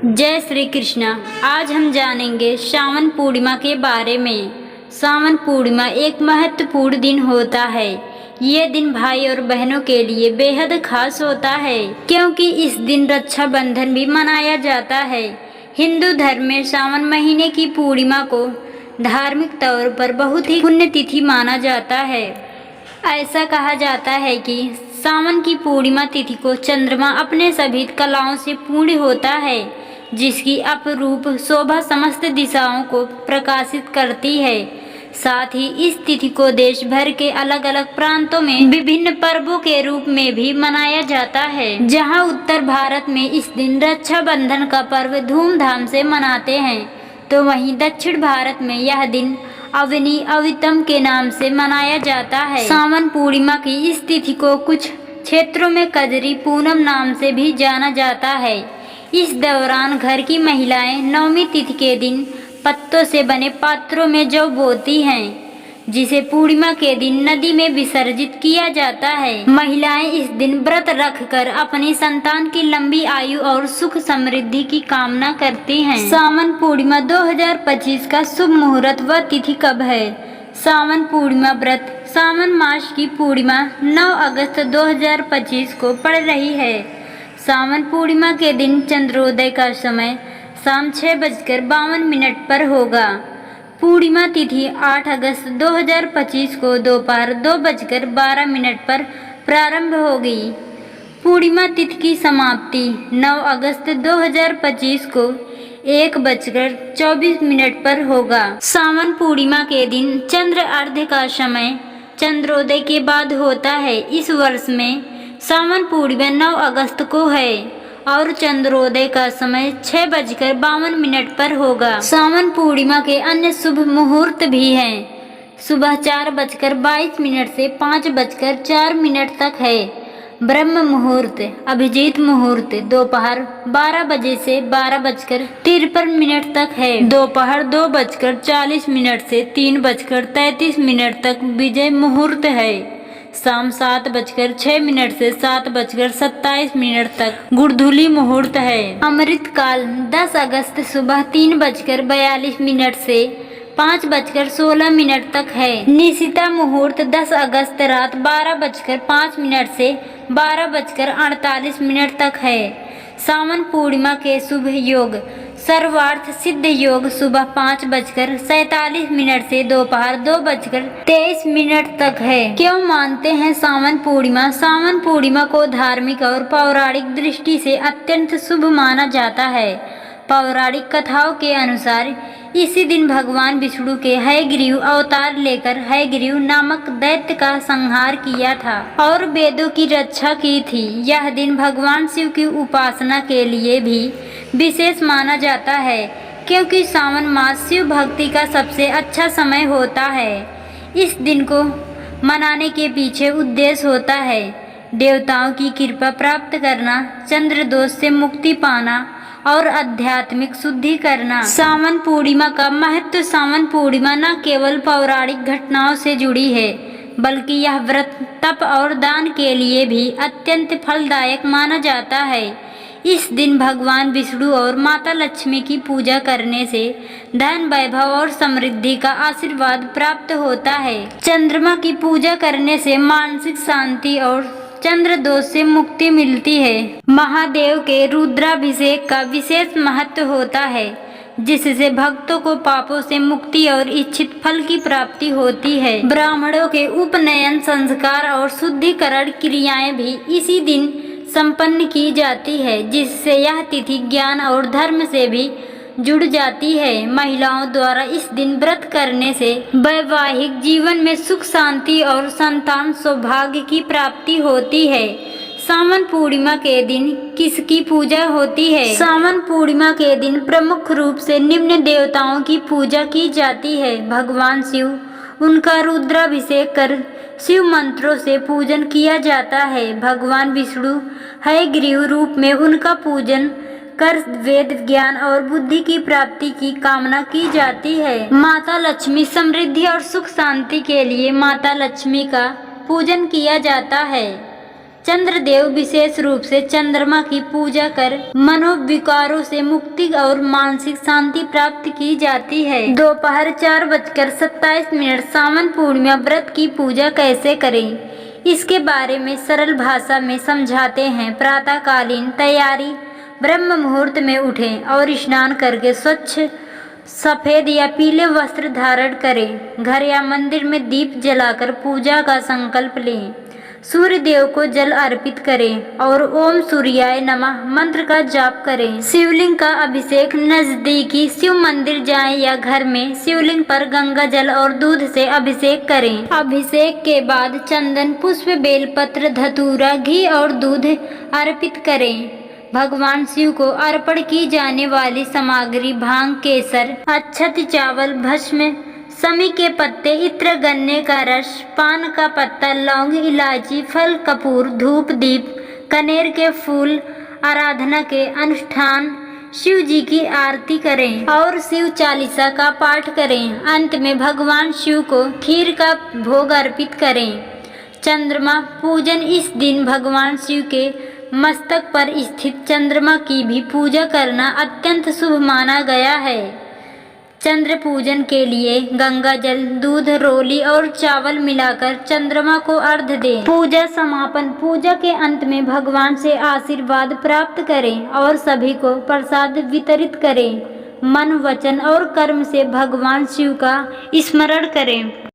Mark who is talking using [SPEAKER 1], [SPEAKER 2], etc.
[SPEAKER 1] जय श्री कृष्णा। आज हम जानेंगे सावन पूर्णिमा के बारे में। सावन पूर्णिमा एक महत्वपूर्ण दिन होता है। ये दिन भाई और बहनों के लिए बेहद खास होता है, क्योंकि इस दिन रक्षाबंधन भी मनाया जाता है। हिंदू धर्म में सावन महीने की पूर्णिमा को धार्मिक तौर पर बहुत ही पुण्य तिथि माना जाता है। ऐसा कहा जाता है कि सावन की पूर्णिमा तिथि को चंद्रमा अपने सभी कलाओं से पूर्ण होता है, जिसकी अपरूप शोभा समस्त दिशाओं को प्रकाशित करती है। साथ ही इस तिथि को देश भर के अलग अलग प्रांतों में विभिन्न पर्वों के रूप में भी मनाया जाता है। जहां उत्तर भारत में इस दिन रक्षाबंधन का पर्व धूमधाम से मनाते हैं, तो वहीं दक्षिण भारत में यह दिन अवनी अवितम के नाम से मनाया जाता है। सावन पूर्णिमा की इस तिथि को कुछ क्षेत्रों में कजरी पूनम नाम से भी जाना जाता है। इस दौरान घर की महिलाएं नवमी तिथि के दिन पत्तों से बने पात्रों में जौ बोती हैं, जिसे पूर्णिमा के दिन नदी में विसर्जित किया जाता है। महिलाएं इस दिन व्रत रखकर अपनी संतान की लंबी आयु और सुख समृद्धि की कामना करती हैं। सावन पूर्णिमा 2025 का शुभ मुहूर्त व तिथि कब है? सावन पूर्णिमा व्रत सावन मास की पूर्णिमा 9 अगस्त 2025 को पड़ रही है। सावन पूर्णिमा के दिन चंद्रोदय का समय शाम 6:52 पर होगा। पूर्णिमा तिथि 8 अगस्त 2025 को दोपहर 2:12 पर प्रारंभ होगी। पूर्णिमा तिथि की समाप्ति 9 अगस्त 2025 को 1:24 पर होगा। सावन पूर्णिमा के दिन चंद्र अर्घ्य का समय चंद्रोदय के बाद होता है। इस वर्ष में सावन पूर्णिमा 9 अगस्त को है और चंद्रोदय का समय 6:52 पर होगा। सावन पूर्णिमा के अन्य शुभ मुहूर्त भी हैं। सुबह 4:22 से 5:04 तक है ब्रह्म मुहूर्त। अभिजीत मुहूर्त दोपहर 12 बजे से 12:53 तक है। दोपहर 2:40 से 3:33 तक विजय मुहूर्त है। शाम 7:06 से 7:27 तक गुड़धुली मुहूर्त है। अमृत काल 10 अगस्त सुबह 3:42 से 5:16 तक है। निशिता मुहूर्त 10 अगस्त रात 12:05 से 12:48 तक है। सावन पूर्णिमा के शुभ योग सर्वार्थ सिद्ध योग सुबह 5:47 से दोपहर 2:23 तक है। क्यों मानते हैं सावन पूर्णिमा? सावन पूर्णिमा को धार्मिक और पौराणिक दृष्टि से अत्यंत शुभ माना जाता है। पौराणिक कथाओं के अनुसार इसी दिन भगवान विष्णु के हयग्रीव अवतार लेकर हयग्रीव नामक दैत्य का संहार किया था और वेदों की रक्षा की थी। यह दिन भगवान शिव की उपासना के लिए भी विशेष माना जाता है, क्योंकि सावन मास शिव भक्ति का सबसे अच्छा समय होता है। इस दिन को मनाने के पीछे उद्देश्य होता है देवताओं की कृपा प्राप्त करना, चंद्र दोष से मुक्ति पाना और आध्यात्मिक शुद्धि करना। सावन पूर्णिमा का महत्व सावन पूर्णिमा न केवल पौराणिक घटनाओं से जुड़ी है, बल्कि यह व्रत तप और दान के लिए भी अत्यंत फलदायक माना जाता है। इस दिन भगवान विष्णु और माता लक्ष्मी की पूजा करने से धन वैभव और समृद्धि का आशीर्वाद प्राप्त होता है। चंद्रमा की पूजा करने से मानसिक शांति और चंद्र दोष से मुक्ति मिलती है। महादेव के रुद्राभिषेक का विशेष महत्व होता है, जिससे भक्तों को पापों से मुक्ति और इच्छित फल की प्राप्ति होती है। ब्राह्मणों के उपनयन संस्कार और शुद्धिकरण क्रियाएं भी इसी दिन संपन्न की जाती है, जिससे यह तिथि ज्ञान और धर्म से भी जुड़ जाती है। महिलाओं द्वारा इस दिन व्रत करने से वैवाहिक जीवन में सुख शांति और संतान सौभाग्य की प्राप्ति होती है। सावन पूर्णिमा के दिन किसकी पूजा होती है? सावन पूर्णिमा के दिन प्रमुख रूप से निम्न देवताओं की पूजा की जाती है। भगवान शिव, उनका रुद्राभिषेक कर शिव मंत्रों से पूजन किया जाता है। भगवान विष्णु हयग्रीव रूप में उनका पूजन कर वेद ज्ञान और बुद्धि की प्राप्ति की कामना की जाती है। माता लक्ष्मी समृद्धि और सुख शांति के लिए माता लक्ष्मी का पूजन किया जाता है। चंद्रदेव विशेष रूप से चंद्रमा की पूजा कर मनोविकारों से मुक्ति और मानसिक शांति प्राप्त की जाती है। दोपहर 4:27 सावन पूर्णिमा व्रत की पूजा कैसे करें, इसके बारे में सरल भाषा में समझाते हैं। प्रातःकालीन तैयारी, ब्रह्म मुहूर्त में उठें और स्नान करके स्वच्छ सफेद या पीले वस्त्र धारण करें। घर या मंदिर में दीप जलाकर पूजा का संकल्प लें। सूर्य देव को जल अर्पित करें और ओम सूर्याय नमः मंत्र का जाप करें। शिवलिंग का अभिषेक, नजदीकी शिव मंदिर जाएं या घर में शिवलिंग पर गंगा जल और दूध से अभिषेक करें। अभिषेक के बाद चंदन, पुष्प, बेलपत्र, धतूरा, घी और दूध अर्पित करें। भगवान शिव को अर्पण की जाने वाली सामग्री भांग, केसर, अक्षत, चावल, भस्म, समी के पत्ते, इत्र, गन्ने का रस, पान का पत्ता, लौंग, इलायची, फल, कपूर, धूप, दीप, कनेर के फूल, आराधना के अनुष्ठान, शिव जी की आरती करें और शिव चालीसा का पाठ करें। अंत में भगवान शिव को खीर का भोग अर्पित करें। चंद्रमा पूजन, इस दिन भगवान शिव के मस्तक पर स्थित चंद्रमा की भी पूजा करना अत्यंत शुभ माना गया है। चंद्र पूजन के लिए गंगा जल, दूध, रोली और चावल मिलाकर चंद्रमा को अर्घ्य दें। पूजा समापन, पूजा के अंत में भगवान से आशीर्वाद प्राप्त करें और सभी को प्रसाद वितरित करें। मन, वचन और कर्म से भगवान शिव का स्मरण करें।